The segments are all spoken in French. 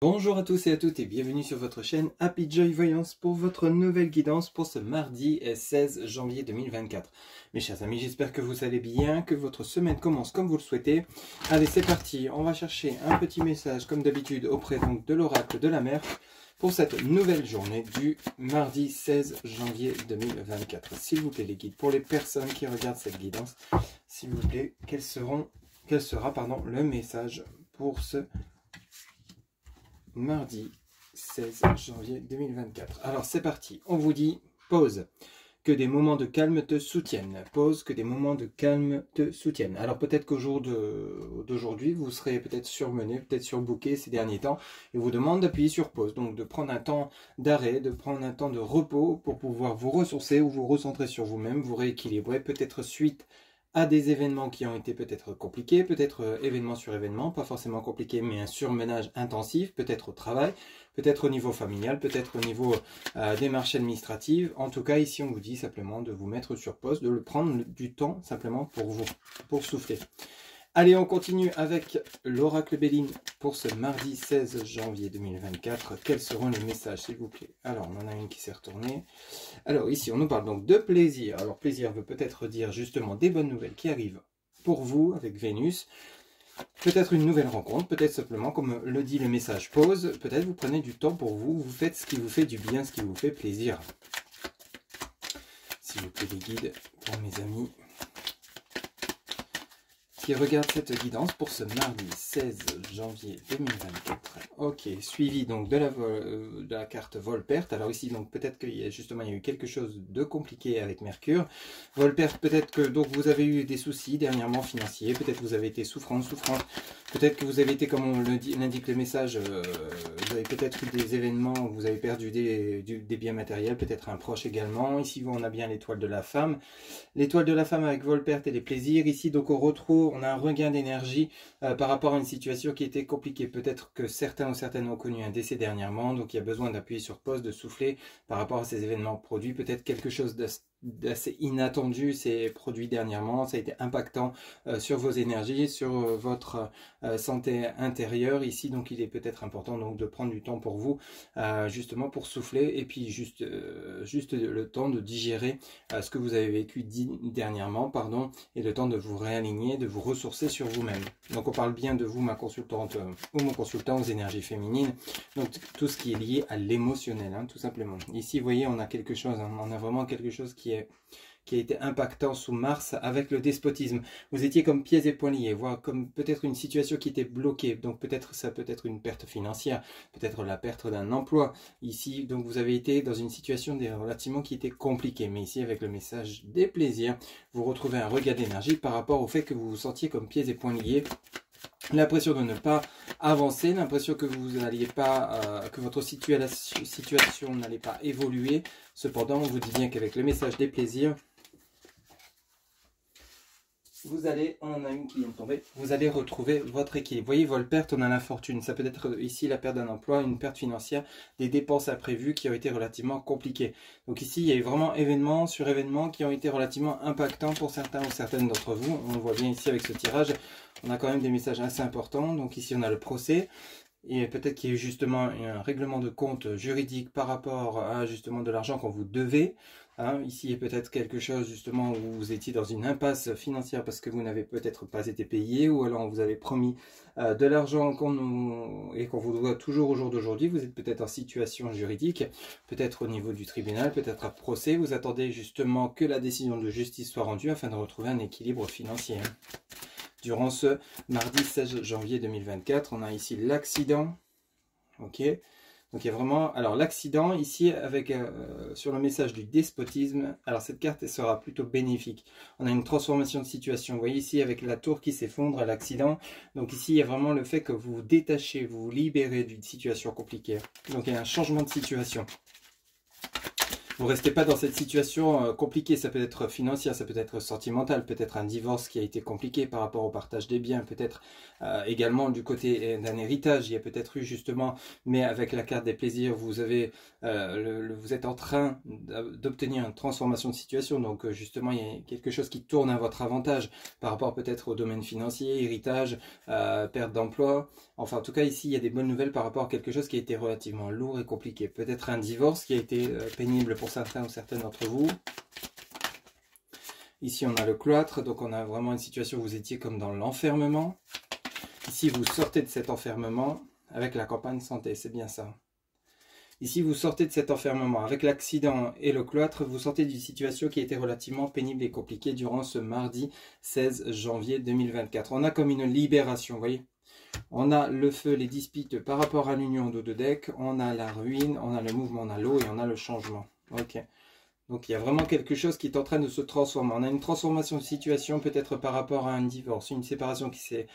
Bonjour à tous et à toutes et bienvenue sur votre chaîne Happy Joy Voyance pour votre nouvelle guidance pour ce mardi 16 janvier 2024. Mes chers amis, j'espère que vous allez bien, que votre semaine commence comme vous le souhaitez. Allez, c'est parti, on va chercher un petit message comme d'habitude auprès donc de l'oracle de la mer pour cette nouvelle journée du mardi 16 janvier 2024. S'il vous plaît les guides, pour les personnes qui regardent cette guidance, s'il vous plaît, quel sera le message pour ce mardi 16 janvier 2024. Alors c'est parti, on vous dit pause, que des moments de calme te soutiennent. Pause, que des moments de calme te soutiennent. Alors peut-être qu'au jour d'aujourd'hui, vous serez peut-être surmené, peut-être surbooké ces derniers temps, et vous demande d'appuyer sur pause. Donc de prendre un temps d'arrêt, de prendre un temps de repos pour pouvoir vous ressourcer ou vous recentrer sur vous-même, vous rééquilibrer, peut-être suite à des événements qui ont été peut-être compliqués, peut-être événement sur événement, pas forcément compliqué, mais un surmenage intensif, peut-être au travail, peut-être au niveau familial, peut-être au niveau des démarches administratives. En tout cas, ici, on vous dit simplement de vous mettre sur pause, de le prendre du temps simplement pour vous, pour souffler. Allez, on continue avec l'oracle Béline pour ce mardi 16 janvier 2024. Quels seront les messages, s'il vous plaît? Alors, on en a une qui s'est retournée. Alors, ici, on nous parle donc de plaisir. Alors, plaisir veut peut-être dire justement des bonnes nouvelles qui arrivent pour vous avec Vénus. Peut-être une nouvelle rencontre, peut-être simplement, comme le dit le message pause, peut-être vous prenez du temps pour vous, vous faites ce qui vous fait du bien, ce qui vous fait plaisir. S'il vous plaît, les guides, pour mes amis qui regarde cette guidance pour ce mardi 16 janvier 2024. Ok, suivi donc de la carte vol-perte. Alors ici, donc peut-être qu'il y a justement il y a eu quelque chose de compliqué avec Mercure. Vol-perte, peut-être que donc vous avez eu des soucis dernièrement financiers, peut-être que vous avez été souffrante, peut-être que vous avez été, comme on l'indique le message, vous avez peut-être eu des événements où vous avez perdu des biens matériels, peut-être un proche également. Ici, on a bien l'étoile de la femme. L'étoile de la femme avec vol-perte et les plaisirs. Ici, donc on retrouve, on a un regain d'énergie par rapport à une situation qui était compliquée. Peut-être que certains ou certaines ont connu un décès dernièrement, donc il y a besoin d'appuyer sur pause, de souffler par rapport à ces événements produits. Peut-être quelque chose d'assez inattendu s'est produit dernièrement, ça a été impactant sur vos énergies, sur votre santé intérieure. Ici, donc il est peut-être important donc de prendre du temps pour vous, justement pour souffler et puis juste le temps de digérer ce que vous avez vécu dernièrement, pardon, et le temps de vous réaligner, de vous ressourcer sur vous-même. Donc on parle bien de vous, ma consultante ou mon consultant aux énergies féminines, donc tout ce qui est lié à l'émotionnel, hein, tout simplement. Ici, vous voyez, on a quelque chose, hein, on a vraiment quelque chose qui a été impactant sous Mars avec le despotisme. Vous étiez comme pieds et poings liés, voire comme peut-être une situation qui était bloquée. Donc peut-être ça peut être une perte financière, peut-être la perte d'un emploi. Ici, donc vous avez été dans une situation relativement qui était compliquée. Mais ici, avec le message des plaisirs, vous retrouvez un regain d'énergie par rapport au fait que vous vous sentiez comme pieds et poings liés. L'impression de ne pas avancer, l'impression que vous n'alliez pas, que votre situation n'allait pas évoluer. Cependant, on vous dit bien qu'avec le message des plaisirs, vous allez, on en a une qui vient de tomber, vous allez retrouver votre équilibre. Vous voyez, vol-perte, on a l'infortune. Ça peut être ici la perte d'un emploi, une perte financière, des dépenses imprévues qui ont été relativement compliquées. Donc ici, il y a eu vraiment événements sur événements qui ont été relativement impactants pour certains ou certaines d'entre vous. On le voit bien ici avec ce tirage. On a quand même des messages assez importants. Donc ici, on a le procès. Et peut-être qu'il y a eu justement un règlement de compte juridique par rapport à justement de l'argent qu'on vous devait. Hein, ici, il y a peut-être quelque chose justement où vous étiez dans une impasse financière parce que vous n'avez peut-être pas été payé, ou alors on vous avait promis de l'argent et qu'on vous doit toujours au jour d'aujourd'hui. Vous êtes peut-être en situation juridique, peut-être au niveau du tribunal, peut-être à procès. Vous attendez justement que la décision de justice soit rendue afin de retrouver un équilibre financier. Durant ce mardi 16 janvier 2024, on a ici l'accident. Ok, donc il y a vraiment, alors l'accident ici avec sur le message du despotisme. Alors cette carte elle sera plutôt bénéfique. On a une transformation de situation. Vous voyez ici avec la tour qui s'effondre à l'accident. Donc ici il y a vraiment le fait que vous vous détachez, vous vous libérez d'une situation compliquée. Donc il y a un changement de situation. Vous restez pas dans cette situation compliquée, ça peut être financière, ça peut être sentimental, peut-être un divorce qui a été compliqué par rapport au partage des biens, peut-être également du côté d'un héritage, il y a peut-être eu justement, mais avec la carte des plaisirs, vous avez, vous êtes en train d'obtenir une transformation de situation, donc justement il y a quelque chose qui tourne à votre avantage par rapport peut-être au domaine financier, héritage, perte d'emploi, enfin en tout cas ici il y a des bonnes nouvelles par rapport à quelque chose qui a été relativement lourd et compliqué, peut-être un divorce qui a été pénible pour certains ou certaines d'entre vous. Ici, on a le cloître, donc on a vraiment une situation où vous étiez comme dans l'enfermement. Ici, vous sortez de cet enfermement avec la campagne santé, c'est bien ça. Ici, vous sortez de cet enfermement avec l'accident et le cloître, vous sortez d'une situation qui était relativement pénible et compliquée durant ce mardi 16 janvier 2024. On a comme une libération, vous voyez. On a le feu, les disputes par rapport à l'union de deux decks, on a la ruine, on a le mouvement, on a l'eau et on a le changement. Ok. Donc il y a vraiment quelque chose qui est en train de se transformer. On a une transformation de situation peut-être par rapport à un divorce, une séparation qui s'est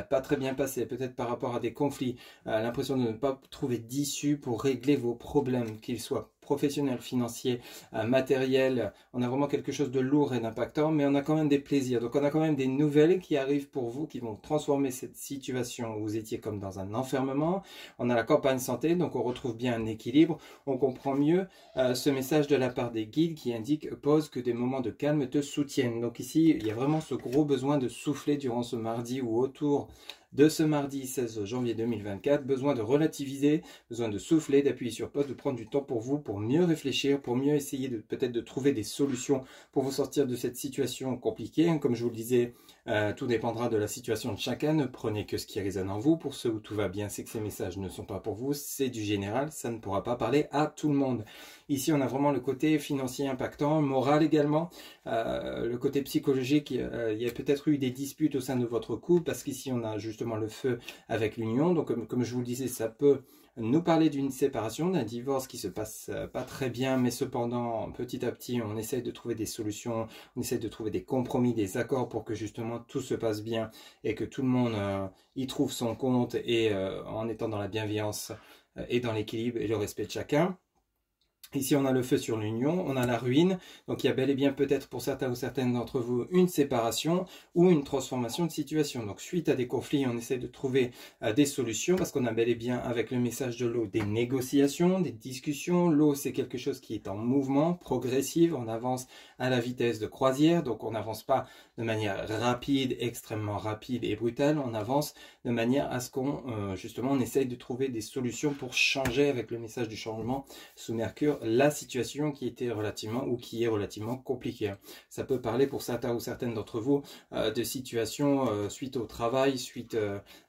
pas très bien passée, peut-être par rapport à des conflits, l'impression de ne pas trouver d'issue pour régler vos problèmes, qu'ils soient professionnel, financier, matériel. On a vraiment quelque chose de lourd et d'impactant, mais on a quand même des plaisirs. Donc on a quand même des nouvelles qui arrivent pour vous, qui vont transformer cette situation où vous étiez comme dans un enfermement. On a la campagne santé, donc on retrouve bien un équilibre. On comprend mieux ce message de la part des guides qui indique « Pose que des moments de calme te soutiennent ». Donc ici, il y a vraiment ce gros besoin de souffler durant ce mardi ou autour de ce mardi 16 janvier 2024, besoin de relativiser, besoin de souffler, d'appuyer sur pause, de prendre du temps pour vous, pour mieux réfléchir, pour mieux essayer de peut-être de trouver des solutions pour vous sortir de cette situation compliquée. Comme je vous le disais, tout dépendra de la situation de chacun, ne prenez que ce qui résonne en vous. Pour ceux où tout va bien, c'est que ces messages ne sont pas pour vous, c'est du général, ça ne pourra pas parler à tout le monde. Ici, on a vraiment le côté financier impactant, moral également, le côté psychologique, il y a peut-être eu des disputes au sein de votre couple, parce qu'ici, on a justement le feu avec l'union. Donc, comme je vous le disais, ça peut nous parler d'une séparation, d'un divorce qui se passe pas très bien, mais cependant, petit à petit, on essaye de trouver des solutions, on essaye de trouver des compromis, des accords pour que justement tout se passe bien et que tout le monde y trouve son compte et en étant dans la bienveillance et dans l'équilibre et le respect de chacun. Ici, on a le feu sur l'union, on a la ruine, donc il y a bel et bien peut-être pour certains ou certaines d'entre vous une séparation ou une transformation de situation. Donc suite à des conflits, on essaie de trouver des solutions parce qu'on a bel et bien avec le message de l'eau des négociations, des discussions. L'eau, c'est quelque chose qui est en mouvement, progressive, on avance à la vitesse de croisière, donc on n'avance pas de manière rapide, extrêmement rapide et brutale, on avance de manière à ce qu'on, justement, on essaye de trouver des solutions pour changer avec le message du changement sous Mercure la situation qui était relativement ou qui est relativement compliquée. Ça peut parler pour certains ou certaines d'entre vous de situations suite au travail, suite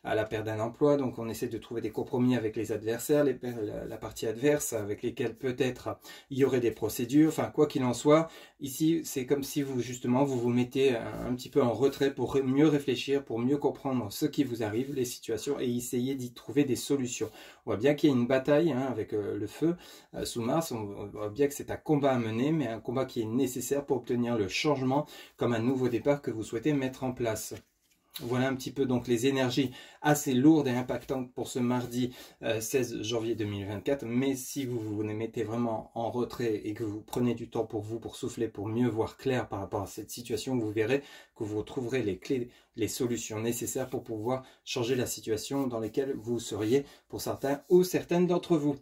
à la perte d'un emploi. Donc on essaie de trouver des compromis avec les adversaires, la partie adverse avec lesquelles peut-être il y aurait des procédures. Enfin quoi qu'il en soit, ici c'est comme si vous justement vous mettez un petit peu en retrait pour mieux réfléchir, pour mieux comprendre ce qui vous arrive, les situations et essayer d'y trouver des solutions. On voit bien qu'il y a une bataille avec le feu sous Mars. On voit bien que c'est un combat à mener, mais un combat qui est nécessaire pour obtenir le changement comme un nouveau départ que vous souhaitez mettre en place. Voilà un petit peu donc les énergies assez lourdes et impactantes pour ce mardi 16 janvier 2024. Mais si vous vous mettez vraiment en retrait et que vous prenez du temps pour vous, pour souffler, pour mieux voir clair par rapport à cette situation, vous verrez que vous trouverez les clés, les solutions nécessaires pour pouvoir changer la situation dans laquelle vous seriez pour certains ou certaines d'entre vous.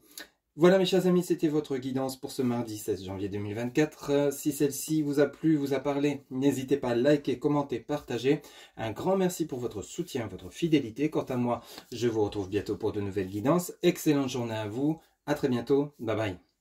Voilà mes chers amis, c'était votre guidance pour ce mardi 16 janvier 2024. Si celle-ci vous a plu, vous a parlé, n'hésitez pas à liker, commenter, partager. Un grand merci pour votre soutien, votre fidélité. Quant à moi, je vous retrouve bientôt pour de nouvelles guidances. Excellente journée à vous, à très bientôt, bye bye.